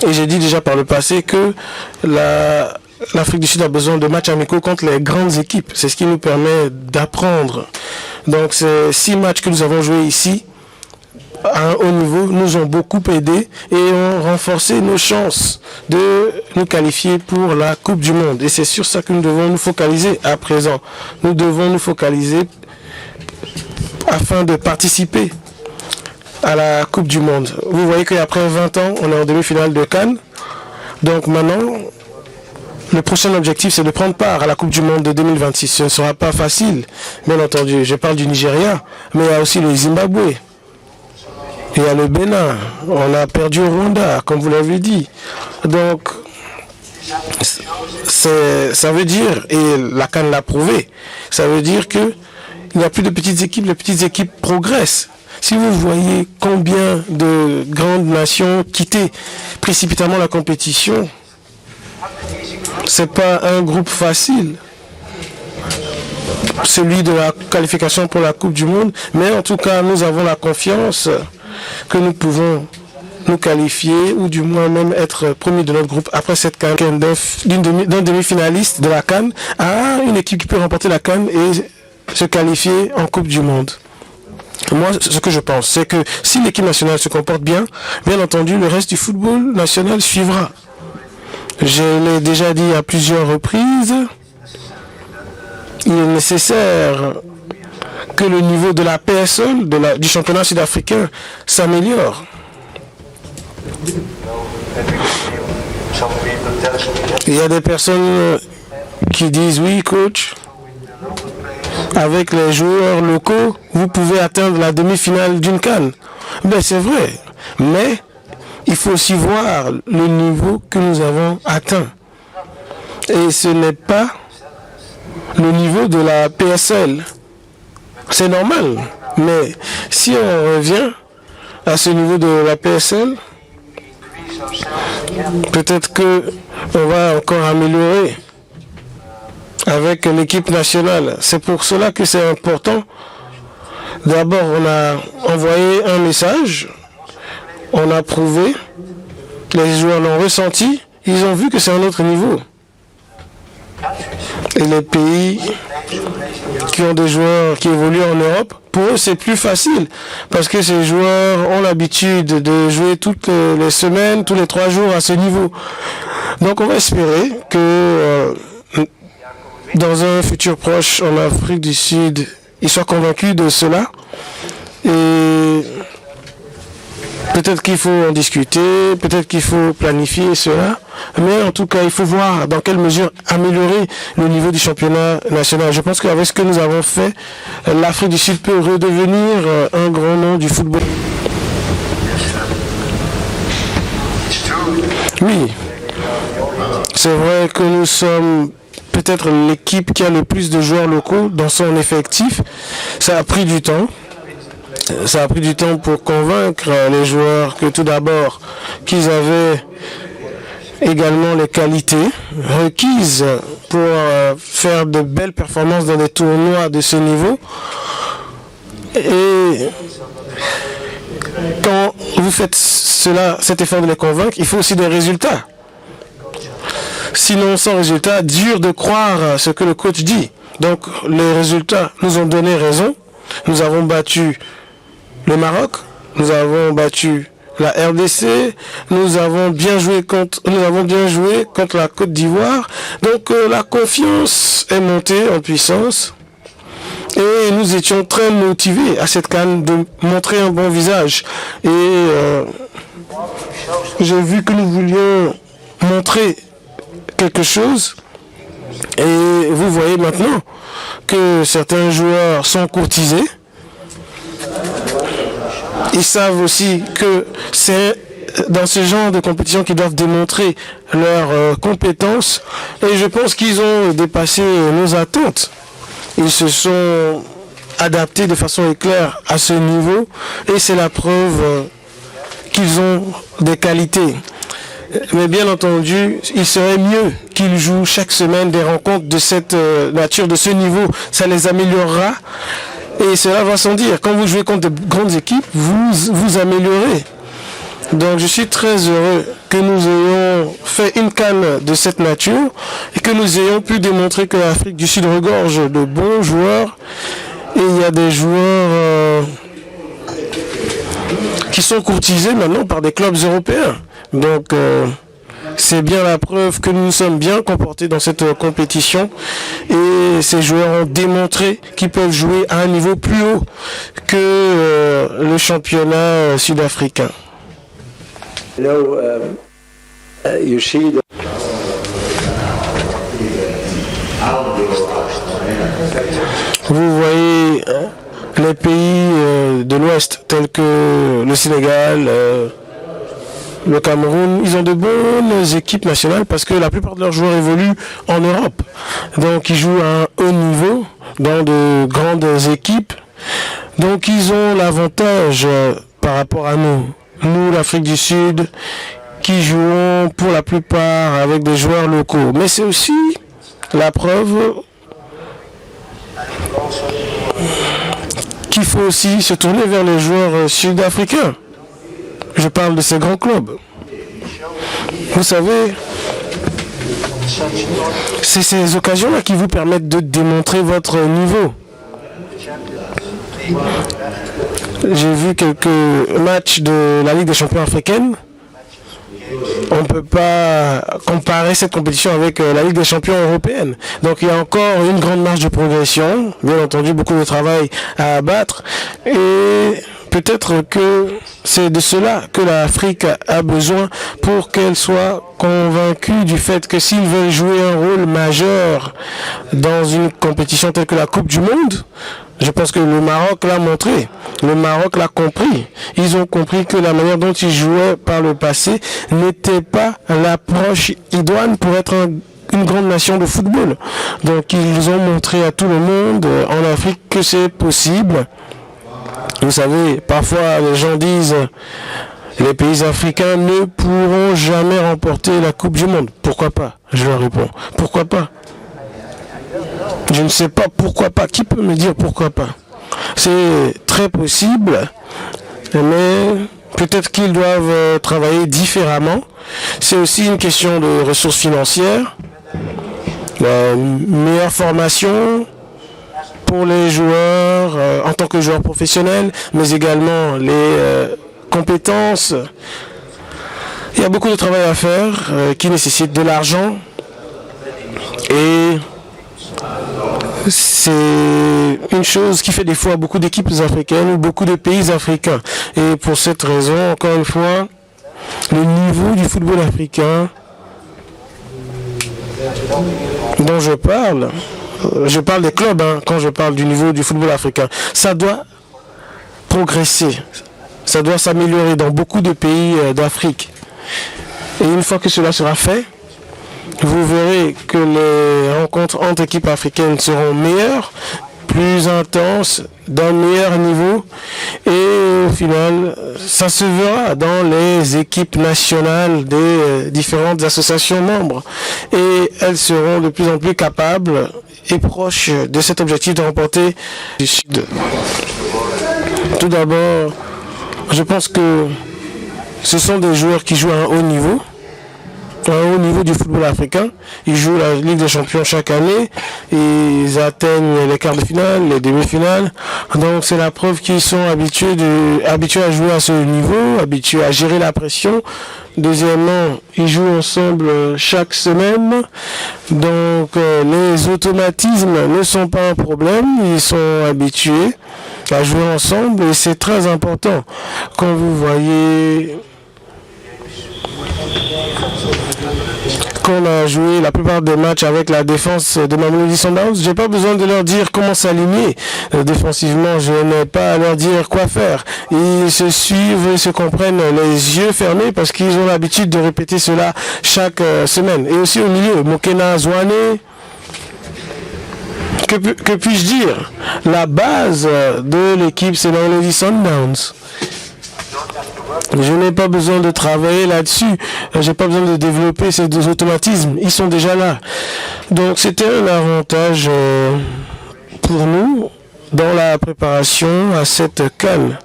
Et j'ai dit déjà par le passé que l'Afrique du Sud a besoin de matchs amicaux contre les grandes équipes. C'est ce qui nous permet d'apprendre. Donc, ces 6 matchs que nous avons joués ici, à un haut niveau, nous ont beaucoup aidé et ont renforcé nos chances de nous qualifier pour la Coupe du Monde. Et c'est sur ça que nous devons nous focaliser à présent. Nous devons nous focaliser afin de participer à la Coupe du Monde. Vous voyez qu'après 20 ans, on est en demi-finale de Cannes. Donc maintenant, le prochain objectif, c'est de prendre part à la Coupe du Monde de 2026. Ce ne sera pas facile, bien entendu. Je parle du Nigeria, mais il y a aussi le Zimbabwe. Il y a le Bénin. On a perdu au Rwanda, comme vous l'avez dit. Donc, ça veut dire, et la CAN l'a prouvé, ça veut dire qu'il n'y a plus de petites équipes, les petites équipes progressent. Si vous voyez combien de grandes nations quittaient précipitamment la compétition, c'est pas un groupe facile, celui de la qualification pour la Coupe du Monde, mais en tout cas, nous avons la confiance que nous pouvons nous qualifier ou du moins même être premiers de notre groupe après cette CAN d'un demi-finaliste de la CAN à une équipe qui peut remporter la CAN et se qualifier en Coupe du Monde. Moi, ce que je pense, c'est que si l'équipe nationale se comporte bien, bien entendu, le reste du football national suivra. Je l'ai déjà dit à plusieurs reprises, il est nécessaire que le niveau de la PSL, du championnat sud-africain, s'améliore. Il y a des personnes qui disent, oui, coach, avec les joueurs locaux, vous pouvez atteindre la demi-finale d'une CAN. Ben, c'est vrai, mais il faut aussi voir le niveau que nous avons atteint. Et ce n'est pas le niveau de la PSL. C'est normal, mais si on revient à ce niveau de la PSL, peut-être qu'on va encore améliorer avec l'équipe nationale. C'est pour cela que c'est important. D'abord, on a envoyé un message, on a prouvé, les joueurs l'ont ressenti, ils ont vu que c'est un autre niveau. Et les pays qui ont des joueurs qui évoluent en Europe, pour eux c'est plus facile parce que ces joueurs ont l'habitude de jouer toutes les semaines, tous les 3 jours à ce niveau. Donc on va espérer que dans un futur proche en Afrique du Sud, ils soient convaincus de cela. Et peut-être qu'il faut en discuter, peut-être qu'il faut planifier cela, mais en tout cas, il faut voir dans quelle mesure améliorer le niveau du championnat national. Je pense qu'avec ce que nous avons fait, l'Afrique du Sud peut redevenir un grand nom du football. Oui, c'est vrai que nous sommes peut-être l'équipe qui a le plus de joueurs locaux dans son effectif. Ça a pris du temps. Ça a pris du temps pour convaincre les joueurs que tout d'abord qu'ils avaient également les qualités requises pour faire de belles performances dans des tournois de ce niveau. Et quand vous faites cela, cet effort de les convaincre, il faut aussi des résultats. Sinon, sans résultat, dur de croire ce que le coach dit. Donc, les résultats nous ont donné raison. Nous avons battu le Maroc, nous avons battu la RDC, nous avons bien joué contre la Côte d'Ivoire. Donc la confiance est montée en puissance et nous étions très motivés à cette CAN de montrer un bon visage. Et j'ai vu que nous voulions montrer quelque chose. Et vous voyez maintenant que certains joueurs sont courtisés. Ils savent aussi que c'est dans ce genre de compétition qu'ils doivent démontrer leurs compétences. Et je pense qu'ils ont dépassé nos attentes. Ils se sont adaptés de façon éclair à ce niveau. Et c'est la preuve qu'ils ont des qualités. Mais bien entendu, il serait mieux qu'ils jouent chaque semaine des rencontres de cette nature, de ce niveau. Ça les améliorera. Et cela va sans dire. Quand vous jouez contre de grandes équipes, vous améliorez. Donc je suis très heureux que nous ayons fait une CAN de cette nature et que nous ayons pu démontrer que l'Afrique du Sud regorge de bons joueurs et il y a des joueurs qui sont courtisés maintenant par des clubs européens. Donc c'est bien la preuve que nous nous sommes bien comportés dans cette compétition et ces joueurs ont démontré qu'ils peuvent jouer à un niveau plus haut que le championnat sud-africain. Hello, Yoshida. Vous voyez les pays de l'Ouest tels que le Sénégal, le Cameroun, ils ont de bonnes équipes nationales parce que la plupart de leurs joueurs évoluent en Europe. Donc ils jouent à un haut niveau dans de grandes équipes. Donc ils ont l'avantage par rapport à nous. Nous, l'Afrique du Sud, qui jouons pour la plupart avec des joueurs locaux. Mais c'est aussi la preuve qu'il faut aussi se tourner vers les joueurs sud-africains. Je parle de ces grands clubs. Vous savez, c'est ces occasions-là qui vous permettent de démontrer votre niveau. J'ai vu quelques matchs de la Ligue des champions africaine. On ne peut pas comparer cette compétition avec la Ligue des champions européenne. Donc il y a encore une grande marge de progression. Bien entendu, beaucoup de travail à abattre. Et peut-être que c'est de cela que l'Afrique a besoin pour qu'elle soit convaincue du fait que s'ils veulent jouer un rôle majeur dans une compétition telle que la Coupe du Monde, je pense que le Maroc l'a montré. Le Maroc l'a compris. Ils ont compris que la manière dont ils jouaient par le passé n'était pas l'approche idoine pour être une grande nation de football. Donc ils ont montré à tout le monde en Afrique que c'est possible. Vous savez, parfois les gens disent les pays africains ne pourront jamais remporter la Coupe du Monde. Pourquoi pas? Je leur réponds. Pourquoi pas? Je ne sais pas pourquoi pas. Qui peut me dire pourquoi pas? C'est très possible, mais peut-être qu'ils doivent travailler différemment. C'est aussi une question de ressources financières, meilleure formation pour les joueurs en tant que joueurs professionnels, mais également les compétences. Il y a beaucoup de travail à faire qui nécessite de l'argent et c'est une chose qui fait défaut à beaucoup d'équipes africaines ou beaucoup de pays africains. Et pour cette raison, encore une fois, le niveau du football africain dont je parle des clubs quand je parle du niveau du football africain, ça doit progresser, ça doit s'améliorer dans beaucoup de pays d'Afrique. Et une fois que cela sera fait, vous verrez que les rencontres entre équipes africaines seront meilleures, plus intenses, d'un meilleur niveau. Et au final, ça se verra dans les équipes nationales des différentes associations membres. Et elles seront de plus en plus capables et proches de cet objectif de remporter du Sud. Tout d'abord, je pense que ce sont des joueurs qui jouent à un haut niveau du football africain. Ils jouent la Ligue des champions chaque année, ils atteignent les quarts de finale, les demi-finales. Donc c'est la preuve qu'ils sont habitués à jouer à ce niveau, habitués à gérer la pression. Deuxièmement, ils jouent ensemble chaque semaine. Donc les automatismes ne sont pas un problème, ils sont habitués à jouer ensemble et c'est très important. Quand vous voyez qu'on a joué la plupart des matchs avec la défense de Mamelodi Sundowns, j'ai pas besoin de leur dire comment s'aligner défensivement, je n'ai pas à leur dire quoi faire. Ils se suivent, ils se comprennent les yeux fermés parce qu'ils ont l'habitude de répéter cela chaque semaine. Et aussi au milieu, Mokena Zwane, que puis-je dire? La base de l'équipe, c'est Mamelodi Sundowns. Je n'ai pas besoin de travailler là-dessus. J'ai pas besoin de développer ces deux automatismes. Ils sont déjà là. Donc c'était un avantage pour nous dans la préparation à cette CAN.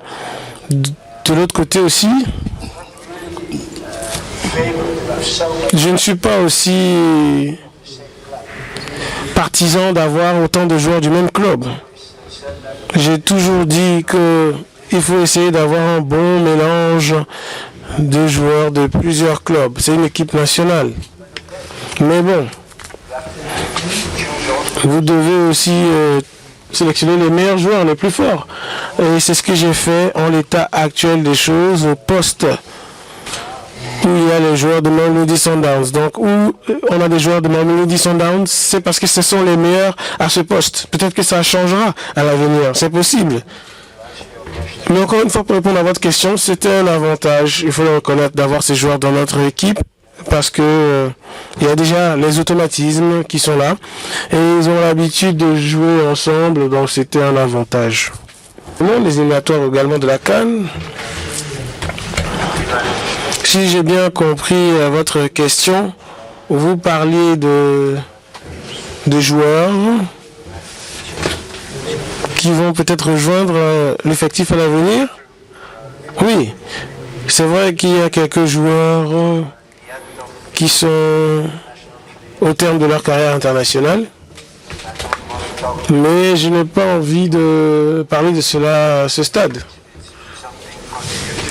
De l'autre côté aussi, Je ne suis pas aussi partisan d'avoir autant de joueurs du même club. J'ai toujours dit qu'il faut essayer d'avoir un bon mélange de joueurs de plusieurs clubs. C'est une équipe nationale. Mais bon, vous devez aussi sélectionner les meilleurs joueurs, les plus forts. Et c'est ce que j'ai fait en l'état actuel des choses au poste où il y a les joueurs de Mamelodi Sundowns. Donc, où on a des joueurs de Mamelodi Sundowns, c'est parce que ce sont les meilleurs à ce poste. Peut-être que ça changera à l'avenir, c'est possible. Mais encore une fois, pour répondre à votre question, c'était un avantage, il faut le reconnaître, d'avoir ces joueurs dans notre équipe, parce que il y a déjà les automatismes qui sont là, et ils ont l'habitude de jouer ensemble, donc c'était un avantage. Les éliminatoires également de la CAN. Si j'ai bien compris votre question, vous parliez de joueurs qui vont peut-être rejoindre l'effectif à l'avenir. Oui, c'est vrai qu'il y a quelques joueurs qui sont au terme de leur carrière internationale, mais je n'ai pas envie de parler de cela à ce stade.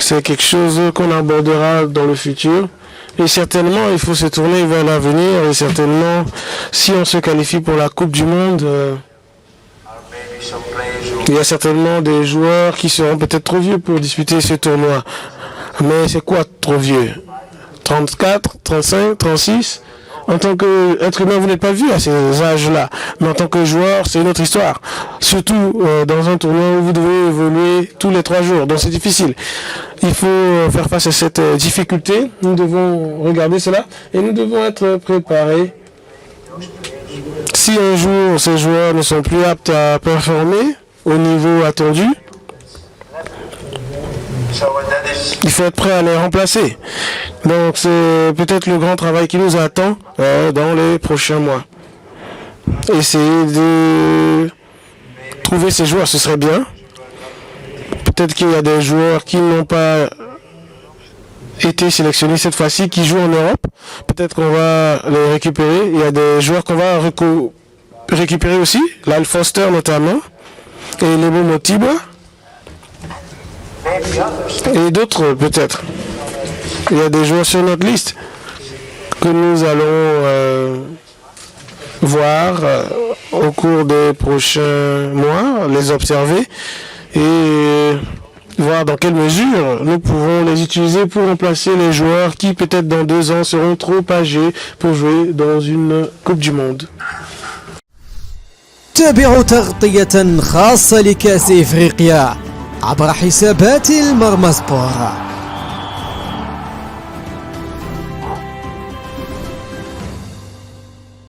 C'est quelque chose qu'on abordera dans le futur. Et certainement, il faut se tourner vers l'avenir. Et certainement, si on se qualifie pour la Coupe du Monde, il y a certainement des joueurs qui seront peut-être trop vieux pour disputer ce tournoi. Mais c'est quoi trop vieux? 34, 35, 36? En tant qu'être humain, vous n'êtes pas vieux à ces âges-là. Mais en tant que joueur, c'est une autre histoire. Surtout dans un tournoi où vous devez évoluer tous les 3 jours. Donc c'est difficile. Il faut faire face à cette difficulté. Nous devons regarder cela et nous devons être préparés. Si un jour ces joueurs ne sont plus aptes à performer au niveau attendu, il faut être prêt à les remplacer. Donc c'est peut-être le grand travail qui nous attend dans les prochains mois. Essayer de trouver ces joueurs, ce serait bien. Peut-être qu'il y a des joueurs qui n'ont pas été sélectionnés cette fois-ci, qui jouent en Europe. Peut-être qu'on va les récupérer. Il y a des joueurs qu'on va récupérer aussi, Lyle Foster notamment, et Lebo Motiba. Et d'autres peut-être. Il y a des joueurs sur notre liste que nous allons voir au cours des prochains mois, les observer et voir dans quelle mesure nous pouvons les utiliser pour remplacer les joueurs qui peut-être dans 2 ans seront trop âgés pour jouer dans une Coupe du Monde. تابعوا تغطية خاصة لكأس إفريقيا عبر حسابات المرمى سبور.